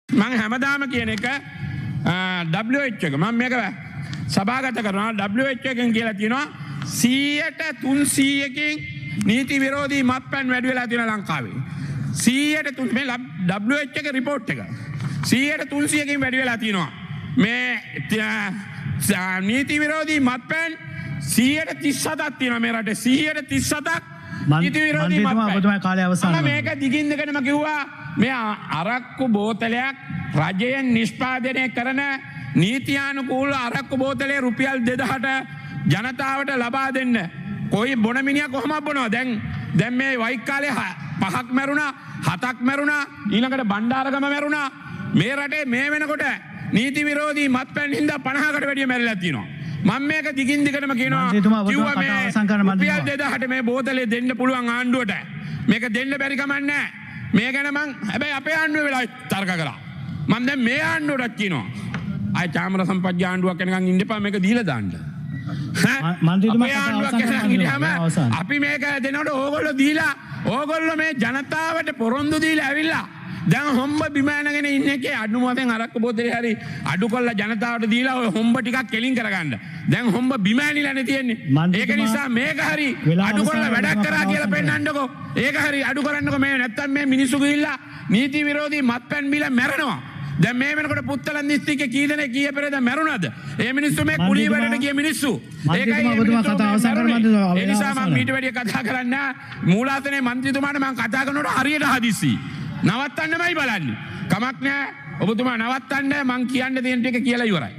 මං හැමදාම කියන එක WH එක මම මේක සභාගත කරනවා WH එකෙන් කියලා තියෙනවා 100ට 300කින් නීති විරෝධී මත්පැන් වැඩි වෙලා තියෙනවා ලංකාවේ 100ට 3 මේ WH එක රිපෝට් එක 100ට 300කින් වැඩි වෙලා තියෙනවා මේ නීති විරෝධී මත්පැන් 137ක් තියෙනවා මේ රටේ 137ක් නීති විරෝධී මත්පැන් මේක දිගින් දෙකටම කිව්වා මේ අරක්කු බෝතලයක් රජයෙන් නිෂ්පාදනය කරන නීතියානුකූල අරක්කු බෝතලේ රුපියල් 2000ට ජනතාවට ලබා දෙන්න. කොයි බොන මිනිහා කොහොමද බොනවා? දැන් මේ වයික් කාලේ 5ක් මැරුණා, 7ක් මැරුණා, ඊළඟට බණ්ඩාරගම මැරුණා. මේ රටේ මේ වෙනකොට නීති විරෝධී මත්පැන් හින්දා 50කට වැඩිය මැරිලා තියෙනවා. මම මේක දිගින් දිගටම කියනවා කිව්වා මේ රුපියල් 2000ට මේ බෝතලේ දෙන්න පුළුවන් ආණ්ඩුවට. මේක දෙන්න බැරි කමක් නැහැ. මේ ගැන මං හැබැයි අපේ ආණ්ඩුව වෙලා තර්ක කරා. මම දැන් මේ ආණ්ඩුවටත් කියනවා. අය චාමර සම්පජ්ජ ආණ්ඩුවක් වෙනකන් ඉන්න එපා මේක දීලා දාන්න. අපි මේක දෙනකොට ඕගොල්ලෝ දීලා ඕගොල්ලෝ මේ ජනතාවට පොරොන්දු දීලා ඇවිල්ලා දැන් හොම්බ බිම ඇනගෙන ඉන්න එකේ අඩුමෙන් අරක්කු බෝතලේ හරි අඩු කරලා ජනතාවට දීලා ඔය හොම්බ ටිකක් කෙලින් කරගන්න. දැන් හොම්බ බිම ඇනිලානේ තියෙන්නේ. ඒක නිසා මේක හරි අඩු කරලා වැඩක් කරා කියලා පෙන්නන්නකෝ. ඒක හරි අඩු කරන්නකෝ මේ නැත්තම් මේ මිනිස්සු ගිහිල්ලා නීති විරෝධී මත්පැන් බීලා මැරෙනවා. දැන් මේ වෙනකොට පුත්තලන් දිස්ත්‍රික්කේ කී දෙනෙක් කීය පෙරේද මැරුණාද? ඒ මිනිස්සු මේ කුලී වැඩට ගිය මිනිස්සු. ඒකයි ඒ නිසා මම මීට වැඩිය කතා කරන්නේ මූලාසනේ മന്ത്രിතුමාට මම කතා කරනකොට හරියට හදිස්සි. නවත්තන්නමයි බලන්නේ. කමක් නැහැ. ඔබතුමා නවත්තන්න මං කියන්න තියෙන ටික කියලා ඉවරයි.